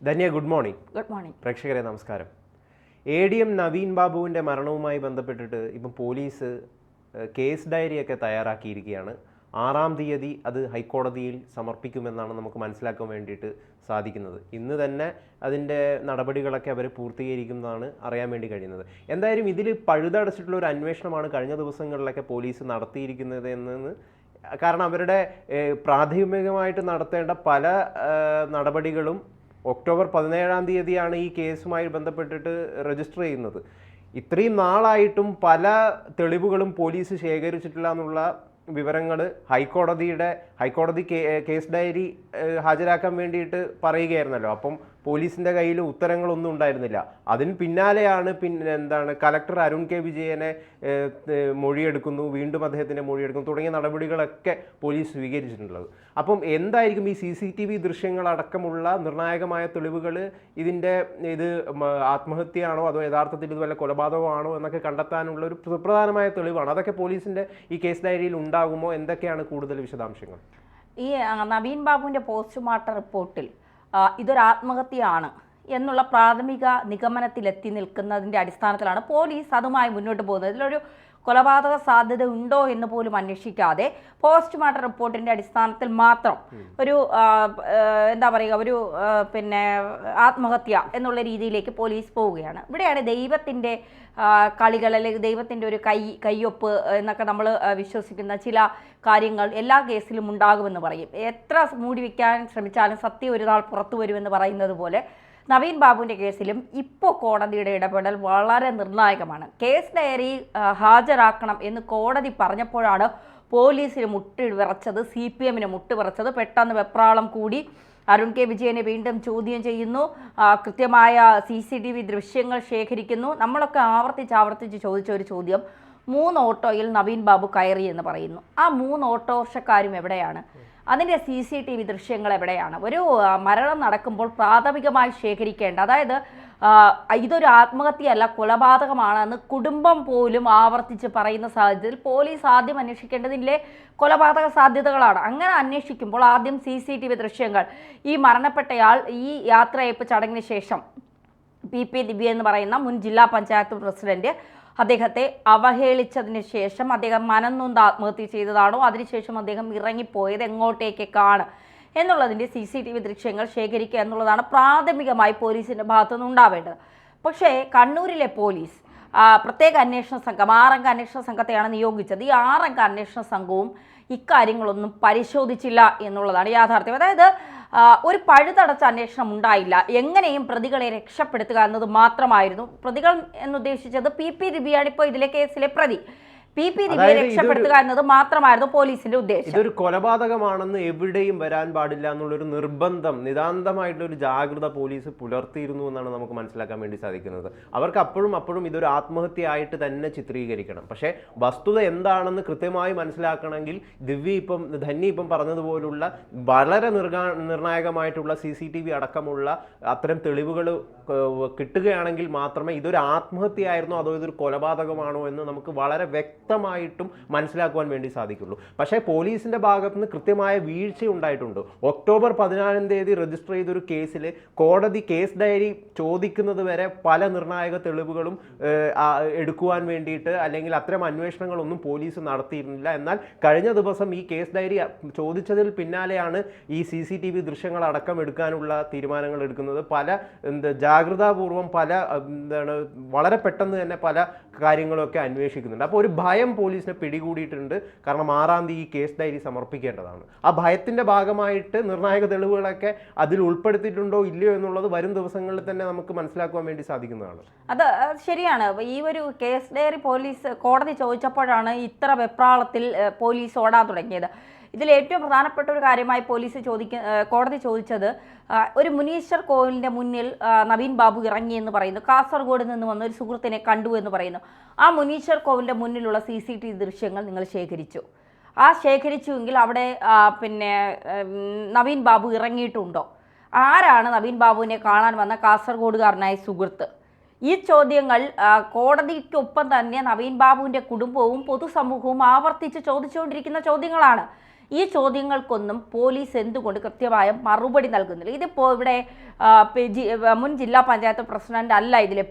Dhanya, good morning. Good morning പ്രേക്ഷകരെ നമസ്കാരം. ADM Naveen ബാബുവിൻ്റെ മരണവുമായി ബന്ധപ്പെട്ടിട്ട് ഇപ്പം പോലീസ് കേസ് ഡയറിയൊക്കെ തയ്യാറാക്കിയിരിക്കുകയാണ്. 6-ാം തീയതി അത് ഹൈക്കോടതിയിൽ സമർപ്പിക്കുമെന്നാണ് നമുക്ക് മനസ്സിലാക്കാൻ വേണ്ടിയിട്ട് സാധിക്കുന്നത്. ഇന്ന് തന്നെ അതിൻ്റെ നടപടികളൊക്കെ അവർ പൂർത്തീകരിക്കുന്നതാണ് അറിയാൻ വേണ്ടി കഴിയുന്നത്. എന്തായാലും ഇതിൽ പഴുതടച്ചിട്ടുള്ള ഒരു അന്വേഷണമാണ് കഴിഞ്ഞ ദിവസങ്ങളിലൊക്കെ പോലീസ് നടത്തിയിരിക്കുന്നത് എന്ന്. കാരണം അവരുടെ പ്രാഥമികമായിട്ട് നടത്തേണ്ട പല നടപടികളും ഒക്ടോബർ 17-ാം തീയതിയാണ് ഈ കേസുമായി ബന്ധപ്പെട്ടിട്ട് രജിസ്റ്റർ ചെയ്യുന്നത്. ഇത്രയും നാളായിട്ടും പല തെളിവുകളും പോലീസ് ശേഖരിച്ചിട്ടില്ല എന്നുള്ള വിവരങ്ങൾ ഹൈക്കോടതി കേസ് ഡയറി ഹാജരാക്കാൻ വേണ്ടിയിട്ട് പറയുകയായിരുന്നല്ലോ. അപ്പം പോലീസിൻ്റെ കയ്യിൽ ഉത്തരങ്ങളൊന്നും ഉണ്ടായിരുന്നില്ല. അതിന് പിന്നാലെയാണ് കളക്ടർ അരുൺ കെ വിജയനെ മൊഴിയെടുക്കുന്നു, വീണ്ടും അദ്ദേഹത്തിൻ്റെ മൊഴിയെടുക്കുന്നു തുടങ്ങിയ നടപടികളൊക്കെ പോലീസ് സ്വീകരിച്ചിട്ടുള്ളത്. അപ്പം എന്തായിരിക്കും ഈ CCTV ദൃശ്യങ്ങളടക്കമുള്ള നിർണായകമായ തെളിവുകൾ? ഇത് ആത്മഹത്യയാണോ അതോ യഥാർത്ഥത്തിൽ ഇത് വല്ല കൊലപാതകമാണോ എന്നൊക്കെ കണ്ടെത്താനുള്ള ഒരു സുപ്രധാനമായ തെളിവാണ്. അതൊക്കെ പോലീസിൻ്റെ ഈ കേസ് ഡയറിയിൽ ഉണ്ടാകുമോ? എന്തൊക്കെയാണ് കൂടുതൽ വിശദാംശങ്ങൾ? ഈ നവീൻ ബാബുവിൻ്റെ പോസ്റ്റ്മോർട്ടം റിപ്പോർട്ടിൽ ഇതൊരു ആത്മഹത്യയാണ് എന്നുള്ള പ്രാഥമിക നിഗമനത്തിലെത്തി നിൽക്കുന്നതിൻ്റെ അടിസ്ഥാനത്തിലാണ് പോലീസ് അതുമായി മുന്നോട്ട് പോകുന്നത്. ഇതിലൊരു കൊലപാതക സാധ്യത ഉണ്ടോ എന്ന് പോലും അന്വേഷിക്കാതെ പോസ്റ്റ്മോർട്ടം റിപ്പോർട്ടിൻ്റെ അടിസ്ഥാനത്തിൽ മാത്രം ഒരു ഒരു ആത്മഹത്യ എന്നുള്ള രീതിയിലേക്ക് പോലീസ് പോവുകയാണ്. ഇവിടെയാണ് ദൈവത്തിൻ്റെ കളികൾ, അല്ലെങ്കിൽ ദൈവത്തിൻ്റെ ഒരു കയ്യൊപ്പ് എന്നൊക്കെ നമ്മൾ വിശ്വസിക്കുന്ന ചില കാര്യങ്ങൾ എല്ലാ കേസിലും ഉണ്ടാകുമെന്ന് പറയും. എത്ര മൂടി വയ്ക്കാൻ ശ്രമിച്ചാലും സത്യം ഒരു നാൾ പുറത്തു വരുമെന്ന് പറയുന്നത് പോലെ നവീൻ ബാബുവിൻ്റെ കേസിലും ഇപ്പോൾ കോടതിയുടെ ഇടപെടൽ വളരെ നിർണായകമാണ്. കേസ് ഡയറി ഹാജരാക്കണം എന്ന് കോടതി പറഞ്ഞപ്പോഴാണ് പോലീസിന് മുട്ടുവിറച്ചത്, CPMന് മുട്ടുവിറച്ചത്. പെട്ടെന്ന് വെപ്രാളം കൂടി അരുൺ കെ വിജയനെ വീണ്ടും ചോദ്യം ചെയ്യുന്നു, കൃത്യമായ CCTV ദൃശ്യങ്ങൾ ശേഖരിക്കുന്നു. നമ്മളൊക്കെ ആവർത്തിച്ച് ചോദിച്ച ഒരു ചോദ്യം, 3 ഓട്ടോയിൽ നവീൻ ബാബു കയറി എന്ന് പറയുന്നു. ആ 3 ഓട്ടോറിക്ഷക്കാരും എവിടെയാണ്? അതിൻ്റെ CCTV ദൃശ്യങ്ങൾ എവിടെയാണ്? ഒരു മരണം നടക്കുമ്പോൾ പ്രാഥമികമായി ശേഖരിക്കേണ്ട, അതായത് ഇതൊരു ആത്മഹത്യയല്ല കൊലപാതകമാണെന്ന് കുടുംബം പോലും ആവർത്തിച്ച് പറയുന്ന സാഹചര്യത്തിൽ പോലീസ് ആദ്യം അന്വേഷിക്കേണ്ടതിലെ കൊലപാതക സാധ്യതകളാണ്. അങ്ങനെ അന്വേഷിക്കുമ്പോൾ ആദ്യം CCTV ദൃശ്യങ്ങൾ, ഈ മരണപ്പെട്ടയാൾ ഈ യാത്രയയപ്പ് ചടങ്ങിന് ശേഷം PP ദിവ്യ എന്ന് പറയുന്ന മുൻ ജില്ലാ പഞ്ചായത്ത് പ്രസിഡന്റ് അദ്ദേഹത്തെ അവഹേളിച്ചതിന് ശേഷം അദ്ദേഹം മനംനൊന്ത് ആത്മഹത്യ ചെയ്തതാണോ, അതിനുശേഷം അദ്ദേഹം ഇറങ്ങിപ്പോയത് എങ്ങോട്ടേക്കാണ് എന്നുള്ളതിൻ്റെ CCTV ദൃശ്യങ്ങൾ ശേഖരിക്കുക എന്നുള്ളതാണ് പ്രാഥമികമായി പോലീസിൻ്റെ ഭാഗത്തുനിന്ന് ഉണ്ടാവേണ്ടത്. പക്ഷേ കണ്ണൂരിലെ പോലീസ് പ്രത്യേക അന്വേഷണ സംഘം, 6 അംഗ അന്വേഷണ സംഘത്തെയാണ് നിയോഗിച്ചത്. ഈ 6 അംഗ അന്വേഷണ സംഘവും ഇക്കാര്യങ്ങളൊന്നും പരിശോധിച്ചില്ല എന്നുള്ളതാണ് യാഥാർത്ഥ്യം. അതായത് ഒരു പഴുതടച്ച അന്വേഷണം ഉണ്ടായില്ല. എങ്ങനെയും പ്രതികളെ രക്ഷപ്പെടുത്തുക എന്നത് മാത്രമായിരുന്നു. പ്രതികൾ എന്നുദ്ദേശിച്ചത് PP ദിവ്യയാണ് ഇപ്പോൾ ഇതിലെ കേസിലെ പ്രതി. PP ദിവ്യയെ രക്ഷപ്പെടുത്തുക എന്നത് മാത്രമായിരുന്നു പോലീസിന്റെ ഉദ്ദേശം. ഇതൊരു കൊലപാതകമാണെന്ന് എവിടെയും വരാൻ പാടില്ല എന്നുള്ളൊരു നിർബന്ധം, നിതാന്തമായിട്ടുള്ള ഒരു ജാഗ്രത പോലീസ് പുലർത്തിയിരുന്നു എന്നാണ് നമുക്ക് മനസ്സിലാക്കാൻ വേണ്ടി സാധിക്കുന്നത്. അവർക്ക് അപ്പോഴും ഇതൊരു ആത്മഹത്യയായിട്ട് തന്നെ ചിത്രീകരിക്കണം. പക്ഷേ വസ്തുത എന്താണെന്ന് കൃത്യമായി മനസ്സിലാക്കണമെങ്കിൽ ധന്യ ഇപ്പം പറഞ്ഞതുപോലുള്ള വളരെ നിർണായകമായിട്ടുള്ള CCTV അടക്കമുള്ള അത്തരം തെളിവുകൾ കിട്ടുകയാണെങ്കിൽ മാത്രമേ ഇതൊരു ആത്മഹത്യയായിരുന്നോ അതോ ഇതൊരു കൊലപാതകമാണോ എന്ന് നമുക്ക് വളരെ വ്യക്തമായിട്ടും മനസ്സിലാക്കുവാൻ വേണ്ടി സാധിക്കുള്ളൂ. പക്ഷേ പോലീസിന്റെ ഭാഗത്തു നിന്ന് കൃത്യമായ വീഴ്ച ഉണ്ടായിട്ടുണ്ട്. ഒക്ടോബർ 14-ാം തീയതി രജിസ്റ്റർ ചെയ്തൊരു കേസിൽ കോടതി കേസ് ഡയറി ചോദിക്കുന്നത് വരെ പല നിർണായക തെളിവുകളും എടുക്കുവാൻ വേണ്ടിയിട്ട് അല്ലെങ്കിൽ അത്തരം അന്വേഷണങ്ങളൊന്നും പോലീസ് നടത്തിയിരുന്നില്ല. എന്നാൽ കഴിഞ്ഞ ദിവസം ഈ കേസ് ഡയറി ചോദിച്ചതിൽ പിന്നാലെയാണ് ഈ CCTV ദൃശ്യങ്ങൾ അടക്കം എടുക്കാനുള്ള തീരുമാനങ്ങൾ എടുക്കുന്നത്. പല ജാഗ്രതാപൂർവം വളരെ പെട്ടെന്ന് തന്നെ പല കാര്യങ്ങളൊക്കെ അന്വേഷിക്കുന്നുണ്ട്. അപ്പോൾ ഒരു ഭയം പോലീസിനെ പിടികൂടിയിട്ടുണ്ട്. കാരണം 6-ാം തീയതി ഈ കേസ് ഡയറി സമർപ്പിക്കേണ്ടതാണ്. ആ ഭയത്തിൻ്റെ ഭാഗമായിട്ട് നിർണായക തെളിവുകളൊക്കെ അതിൽ ഉൾപ്പെടുത്തിയിട്ടുണ്ടോ ഇല്ലയോ എന്നുള്ളത് വരും ദിവസങ്ങളിൽ തന്നെ നമുക്ക് മനസ്സിലാക്കുവാൻ വേണ്ടി സാധിക്കുന്നതാണ്. അത് ശരിയാണ്. ഈ ഒരു കേസ് ഡയറി കോടതി ചോദിച്ചപ്പോഴാണ് ഇത്ര വെപ്രാളത്തിൽ പോലീസ് ഓടാൻ തുടങ്ങിയത്. ഇതിൽ ഏറ്റവും പ്രധാനപ്പെട്ട ഒരു കാര്യമായി കോടതി ചോദിച്ചത്, ഒരു മുനീശ്വർ കോവിലിൻ്റെ മുന്നിൽ നവീൻ ബാബു ഇറങ്ങി എന്ന് പറയുന്നു. കാസർഗോഡ് നിന്ന് വന്ന ഒരു സുഹൃത്തിനെ കണ്ടു എന്ന് പറയുന്നു. ആ മുനീശ്വർ കോവിലിൻ്റെ മുന്നിലുള്ള CCTV ദൃശ്യങ്ങൾ നിങ്ങൾ ശേഖരിച്ചു. ശേഖരിച്ചുവെങ്കിൽ അവിടെ നവീൻ ബാബു ഇറങ്ങിയിട്ടുണ്ടോ? ആരാണ് നവീൻ ബാബുവിനെ കാണാൻ വന്ന കാസർഗോഡുകാരനായ സുഹൃത്ത്? ഈ ചോദ്യങ്ങൾ കോടതിക്കൊപ്പം തന്നെ നവീൻ ബാബുവിൻ്റെ കുടുംബവും പൊതുസമൂഹവും ആവർത്തിച്ച് ചോദിച്ചുകൊണ്ടിരിക്കുന്ന ചോദ്യങ്ങളാണ്. ഈ ചോദ്യങ്ങൾക്കൊന്നും പോലീസ് എന്തുകൊണ്ട് കൃത്യമായ മറുപടി നൽകുന്നില്ല? ഇതിപ്പോൾ ഇവിടെ മുൻ ജില്ലാ പഞ്ചായത്ത് പ്രസിഡന്റ് അല്ല ഇതിലെ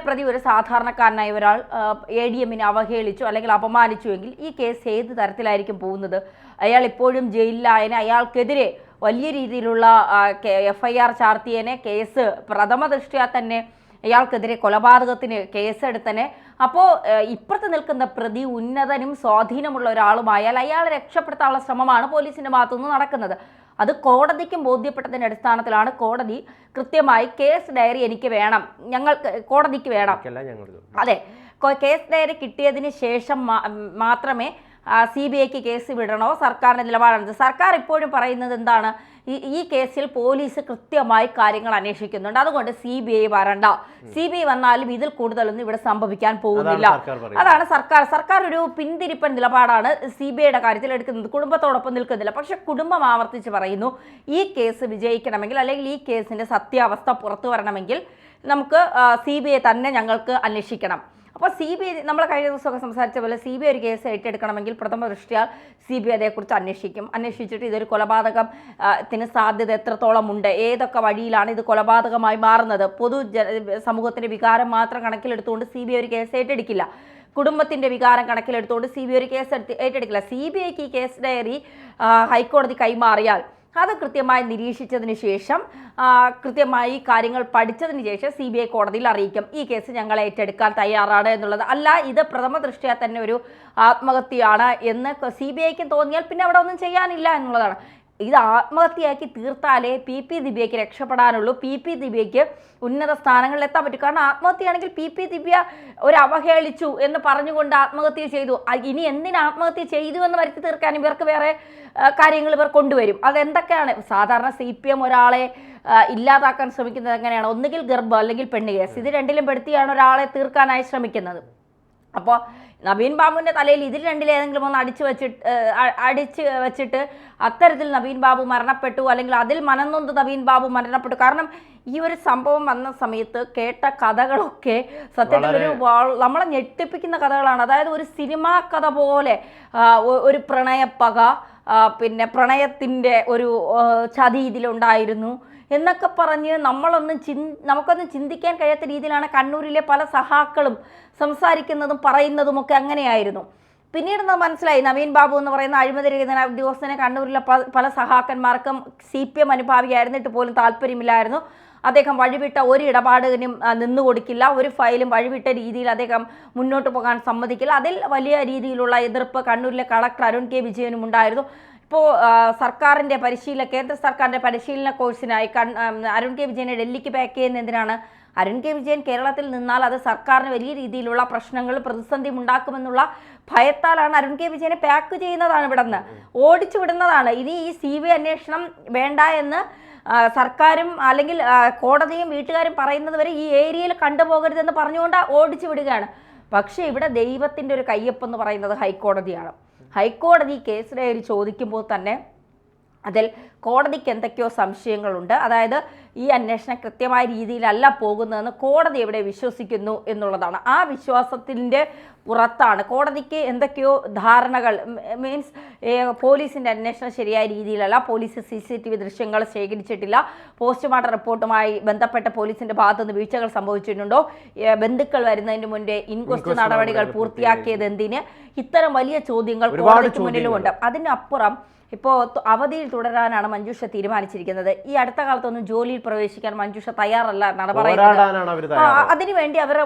പ്രതി ഒരു സാധാരണക്കാരനായ ഒരാൾ ADM-നെ അവഹേളിച്ചു അല്ലെങ്കിൽ അപമാനിച്ചുവെങ്കിൽ ഈ കേസ് ഏത് തരത്തിലായിരിക്കും പോകുന്നത്? അയാൾ ഇപ്പോഴും ജയിലിലായതിനെ അയാൾക്കെതിരെ വലിയ രീതിയിലുള്ള FIR ചാർത്തിയതിനെ കേസ് പ്രഥമ ദൃഷ്ട്യാ തന്നെ അയാൾക്കെതിരെ കൊലപാതകത്തിന് കേസെടുത്തനെ. അപ്പോൾ ഇപ്പുറത്ത് നിൽക്കുന്ന പ്രതി ഉന്നതനും സ്വാധീനമുള്ള ഒരാളുമായാൽ അയാളെ രക്ഷപ്പെടുത്താനുള്ള ശ്രമമാണ് പോലീസിന്റെ ഭാഗത്തുനിന്ന് നടക്കുന്നത്. അത് കോടതിക്കും ബോധ്യപ്പെട്ടതിന്റെ അടിസ്ഥാനത്തിലാണ് കോടതി കൃത്യമായി കേസ് ഡയറി എനിക്ക് വേണം, കോടതിക്ക് വേണം. അതെ, കേസ് ഡയറി കിട്ടിയതിന് ശേഷം മാത്രമേ CBIക്ക് കേസ് വിടണോ സർക്കാരിന്റെ നിലപാടാണ്. സർക്കാർ ഇപ്പോഴും പറയുന്നത് എന്താണ്? ഈ കേസിൽ പോലീസ് കൃത്യമായി കാര്യങ്ങൾ അന്വേഷിക്കുന്നുണ്ട്, അതുകൊണ്ട് CBI വരണ്ട, CBI വന്നാലും ഇതിൽ കൂടുതലൊന്നും ഇവിടെ സംഭവിക്കാൻ പോകുന്നില്ല. അതാണ് സർക്കാർ ഒരു പിന്തിരിപ്പൻ നിലപാടാണ് CBIയുടെ കാര്യത്തിൽ എടുക്കുന്നത്. കുടുംബത്തോടൊപ്പം നിൽക്കുന്നില്ല. പക്ഷെ കുടുംബം ആവർത്തിച്ച് പറയുന്നു, ഈ കേസ് വിജയിക്കണമെങ്കിൽ അല്ലെങ്കിൽ ഈ കേസിന്റെ സത്യാവസ്ഥ പുറത്തു വരണമെങ്കിൽ നമുക്ക് CBI തന്നെ ഞങ്ങൾക്ക് അന്വേഷിക്കണം. അപ്പോൾ CBI നമ്മൾ കഴിഞ്ഞ ദിവസമൊക്കെ സംസാരിച്ച പോലെ CBI ഒരു കേസ് ഏറ്റെടുക്കണമെങ്കിൽ പ്രഥമ ദൃഷ്ട്യാ CBI അതേക്കുറിച്ച് അന്വേഷിച്ചിട്ട് ഇതൊരു കൊലപാതകത്തിന് സാധ്യത എത്രത്തോളം ഉണ്ട്, ഏതൊക്കെ വഴിയിലാണ് ഇത് കൊലപാതകമായി മാറുന്നത്, സമൂഹത്തിൻ്റെ വികാരം മാത്രം കണക്കിലെടുത്തുകൊണ്ട് CBI ഒരു കേസ് ഏറ്റെടുക്കില്ല. കുടുംബത്തിൻ്റെ വികാരം കണക്കിലെടുത്തുകൊണ്ട് CBI ഒരു കേസ് ഏറ്റെടുക്കില്ല. CBIക്ക് ഈ കേസ് ഡയറി ഹൈക്കോടതി കൈമാറിയാൽ അത് കൃത്യമായി നിരീക്ഷിച്ചതിന് ശേഷം കൃത്യമായി കാര്യങ്ങൾ പഠിച്ചതിന് ശേഷം CBI കോടതിയിൽ അറിയിക്കും ഈ കേസ് ഞങ്ങൾ ഏറ്റെടുക്കാൻ തയ്യാറാണ് എന്നുള്ളത്. അല്ല ഇത് പ്രഥമ ദൃഷ്ട്യാ തന്നെ ഒരു ആത്മഹത്യയാണ് എന്ന് CBIക്ക് തോന്നിയാൽ പിന്നെ അവിടെ ഒന്നും ചെയ്യാനില്ല എന്നുള്ളതാണ്. ഇത് ആത്മഹത്യയാക്കി തീർത്താലേ PP ദിവ്യയ്ക്ക് രക്ഷപ്പെടാനുള്ളൂ, PP ദിവ്യയ്ക്ക് ഉന്നത സ്ഥാനങ്ങളിൽ എത്താൻ പറ്റും. കാരണം ആത്മഹത്യയാണെങ്കിൽ PP ദിവ്യ ഒരു അവഹേളിച്ചു എന്ന് പറഞ്ഞുകൊണ്ട് ആത്മഹത്യ ചെയ്തു, ഇനി എന്തിന് ആത്മഹത്യ ചെയ്തു എന്ന് വരുത്തി തീർക്കാൻ ഇവർക്ക് വേറെ കാര്യങ്ങൾ ഇവർ കൊണ്ടുവരും. അതെന്തൊക്കെയാണ്? സാധാരണ CPM ഒരാളെ ഇല്ലാതാക്കാൻ ശ്രമിക്കുന്നത് എങ്ങനെയാണ്? ഒന്നുകിൽ ഗർഭം അല്ലെങ്കിൽ പെണ്ണ് കേസ്, ഇത് രണ്ടിലും പെടുത്തിയാണ് ഒരാളെ തീർക്കാനായി ശ്രമിക്കുന്നത്. അപ്പോൾ നവീൻ ബാബുവിൻ്റെ തലയിൽ ഇതിൽ രണ്ടിലേതെങ്കിലും ഒന്ന് അടിച്ച് വെച്ചിട്ട് അത്തരത്തിൽ നവീൻ ബാബു മരണപ്പെട്ടു അല്ലെങ്കിൽ അതിൽ മനംനൊന്ത് നവീൻ ബാബു മരണപ്പെട്ടു. കാരണം ഈ ഒരു സംഭവം വന്ന സമയത്ത് കേട്ട കഥകളൊക്കെ സത്യത്തിൽ നമ്മളെ ഞെട്ടിപ്പിക്കുന്ന കഥകളാണ്. അതായത് ഒരു സിനിമാ കഥ പോലെ ഒരു പ്രണയപ്പക, പിന്നെ പ്രണയത്തിൻ്റെ ഒരു ചതി ഇതിലുണ്ടായിരുന്നു എന്നൊക്കെ പറഞ്ഞ് നമുക്കൊന്നും ചിന്തിക്കാൻ കഴിയാത്ത രീതിയിലാണ് കണ്ണൂരിലെ പല സഹാക്കളും സംസാരിക്കുന്നതും പറയുന്നതുമൊക്കെ അങ്ങനെയായിരുന്നു. പിന്നീട് മനസ്സിലായി നവീൻ ബാബു എന്ന് പറയുന്ന അഴിമതിരഹിതനായ ഉദ്യോഗസ്ഥനെ കണ്ണൂരിലെ പല സഹാക്കന്മാർക്കും CPM അനുഭാവിയായിരുന്നിട്ട് പോലും താല്പര്യമില്ലായിരുന്നു. അദ്ദേഹം വഴിവിട്ട ഒരു ഇടപാടിനും നിന്നുകൊടുക്കില്ല, ഒരു ഫയലും വഴിവിട്ട രീതിയിൽ അദ്ദേഹം മുന്നോട്ട് പോകാൻ സമ്മതിക്കില്ല. അതിൽ വലിയ രീതിയിലുള്ള എതിർപ്പ് കണ്ണൂരിലെ കളക്ടർ അരുൺ കെ വിജയനും ഉണ്ടായിരുന്നു. ഇപ്പോൾ കേന്ദ്ര സർക്കാരിൻ്റെ പരിശീലന കോഴ്സിനായി അരുൺ കെ വിജയനെ ഡൽഹിക്ക് പാക്ക് ചെയ്യുന്ന എന്തിനാണ്? അരുൺ കെ വിജയൻ കേരളത്തിൽ നിന്നാൽ അത് സർക്കാരിന് വലിയ രീതിയിലുള്ള പ്രശ്നങ്ങൾ പ്രതിസന്ധി ഉണ്ടാക്കുമെന്നുള്ള ഭയത്താലാണ് അരുൺ കെ വിജയനെ പാക്ക് ചെയ്യുന്നതാണ്, ഇവിടെ നിന്ന് ഓടിച്ചു വിടുന്നതാണ്. ഇനി ഈ CBI അന്വേഷണം വേണ്ട എന്ന് സർക്കാരും അല്ലെങ്കിൽ കോടതിയും വീട്ടുകാരും പറയുന്നത് വരെ ഈ ഏരിയയിൽ കണ്ടുപോകരുതെന്ന് പറഞ്ഞുകൊണ്ട് ഓടിച്ചു വിടുകയാണ്. പക്ഷേ ഇവിടെ ദൈവത്തിൻ്റെ ഒരു കയ്യൊപ്പെന്ന് പറയുന്നത് ഹൈക്കോടതിയാണ്. ഹൈക്കോടതി കേസ് ഡയറി ചോദിക്കുമ്പോൾ തന്നെ അതിൽ കോടതിക്ക് എന്തൊക്കെയോ സംശയങ്ങളുണ്ട്. അതായത് ഈ അന്വേഷണം കൃത്യമായ രീതിയിലല്ല പോകുന്നതെന്ന് കോടതി എവിടെ വിശ്വസിക്കുന്നു എന്നുള്ളതാണ്. ആ വിശ്വാസത്തിൻ്റെ പുറത്താണ് കോടതിക്ക് എന്തൊക്കെയോ ധാരണകൾ. മീൻസ് പോലീസിൻ്റെ അന്വേഷണം ശരിയായ രീതിയിലല്ല, പോലീസ് CCTV ദൃശ്യങ്ങൾ ശേഖരിച്ചിട്ടില്ല, പോസ്റ്റ്മോർട്ടം റിപ്പോർട്ടുമായി ബന്ധപ്പെട്ട പോലീസിൻ്റെ ഭാഗത്തുനിന്ന് വീഴ്ചകൾ സംഭവിച്ചിട്ടുണ്ടോ, ബന്ധുക്കൾ വരുന്നതിന് മുൻപേ ഇൻക്വസ്റ്റ് നടപടികൾ പൂർത്തിയാക്കിയത് എന്തിന്, ഇത്തരം വലിയ ചോദ്യങ്ങൾ കോടതിക്ക് മുന്നിലുമുണ്ട്. അതിനപ്പുറം ഇപ്പോൾ അവധിയിൽ തുടരാനാണ് മഞ്ജുഷ തീരുമാനിച്ചിരിക്കുന്നത്. ഈ അടുത്ത കാലത്തൊന്നും ജോലിയിൽ പ്രവേശിക്കാൻ മഞ്ജുഷ തയ്യാറല്ല എന്നാണ് പറയുന്നത്. അതിനുവേണ്ടി അവർ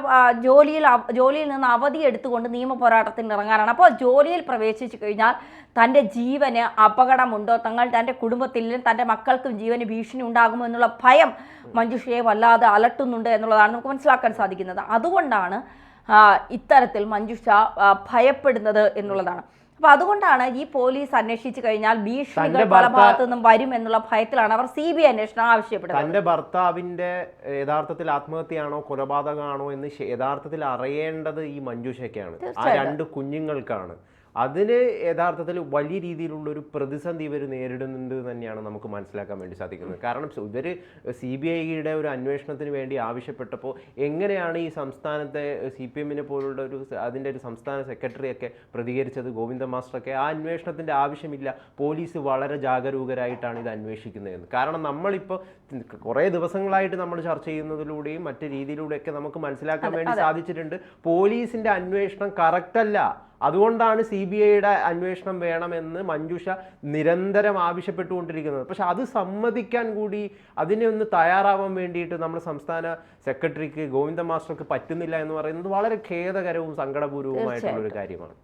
ജോലിയിൽ നിന്ന് അവധി എടുത്തുകൊണ്ട് നിയമ പോരാട്ടത്തിന് ഇറങ്ങാനാണ്. അപ്പോൾ ജോലിയിൽ പ്രവേശിച്ചു കഴിഞ്ഞാൽ തൻ്റെ ജീവന് അപകടമുണ്ടോ, തൻ്റെ കുടുംബത്തിലും തൻ്റെ മക്കൾക്കും ജീവന് ഭീഷണി ഉണ്ടാകുമോ എന്നുള്ള ഭയം മഞ്ജുഷയെ വല്ലാതെ അലട്ടുന്നുണ്ട് എന്നുള്ളതാണ് നമുക്ക് മനസ്സിലാക്കാൻ സാധിക്കുന്നത്. അതുകൊണ്ടാണ് ഇത്തരത്തിൽ മഞ്ജുഷ ഭയപ്പെടുന്നത് എന്നുള്ളതാണ്. അപ്പോൾ അതുകൊണ്ടാണ് ഈ പോലീസ് അന്വേഷിച്ചു കഴിഞ്ഞാൽ ഭീഷണികൾ പല ഭാഗത്തു നിന്നും വരും എന്നുള്ള ഭയത്തിലാണ് അവർ CBI അന്വേഷണം ആവശ്യപ്പെടുന്നത്. തന്റെ ഭർത്താവിന്റെ യഥാർത്ഥത്തിൽ ആത്മഹത്യയാണോ കൊലപാതകമാണോ എന്ന് യഥാർത്ഥത്തിൽ അറിയേണ്ടത് ഈ മഞ്ജുഷയ്ക്കാണ്, ആ രണ്ട് കുഞ്ഞുങ്ങൾക്കാണ്. അതിന് യഥാർത്ഥത്തിൽ വലിയ രീതിയിലുള്ള ഒരു പ്രതിസന്ധി ഇവർ നേരിടുന്നുണ്ട് തന്നെയാണ് നമുക്ക് മനസ്സിലാക്കാൻ വേണ്ടി സാധിക്കുന്നത്. കാരണം ഇവർ CBIയുടെ ഒരു അന്വേഷണത്തിന് വേണ്ടി ആവശ്യപ്പെട്ടപ്പോൾ എങ്ങനെയാണ് ഈ സംസ്ഥാനത്തെ CPMനെ പോലുള്ള അതിൻ്റെ ഒരു സംസ്ഥാന സെക്രട്ടറിയൊക്കെ പ്രതികരിച്ചത്, ഗോവിന്ദ മാസ്റ്ററൊക്കെ ആ അന്വേഷണത്തിൻ്റെ ആവശ്യമില്ല, പോലീസ് വളരെ ജാഗരൂകരായിട്ടാണ് ഇത് അന്വേഷിക്കുന്നതെന്ന്. കാരണം നമ്മളിപ്പോൾ കുറേ ദിവസങ്ങളായിട്ട് നമ്മൾ ചർച്ച ചെയ്യുന്നതിലൂടെയും മറ്റു രീതിയിലൂടെയൊക്കെ നമുക്ക് മനസ്സിലാക്കാൻ വേണ്ടി സാധിച്ചിട്ടുണ്ട്, പോലീസിൻ്റെ അന്വേഷണം കറക്റ്റ് അല്ല. അതുകൊണ്ടാണ് CBIയുടെ അന്വേഷണം വേണമെന്ന് മഞ്ജുഷ നിരന്തരം ആവശ്യപ്പെട്ടുകൊണ്ടിരിക്കുന്നത്. പക്ഷെ അത് സമ്മതിക്കാൻ കൂടി അതിനെ ഒന്ന് തയ്യാറാവാൻ വേണ്ടിയിട്ട് നമ്മുടെ സംസ്ഥാന സെക്രട്ടറിക്ക് ഗോവിന്ദ മാസ്റ്റർക്ക് പറ്റുന്നില്ല എന്ന് പറയുന്നത് വളരെ ഖേദകരവും സങ്കടപൂർവവുമായിട്ടുള്ള ഒരു കാര്യമാണ്.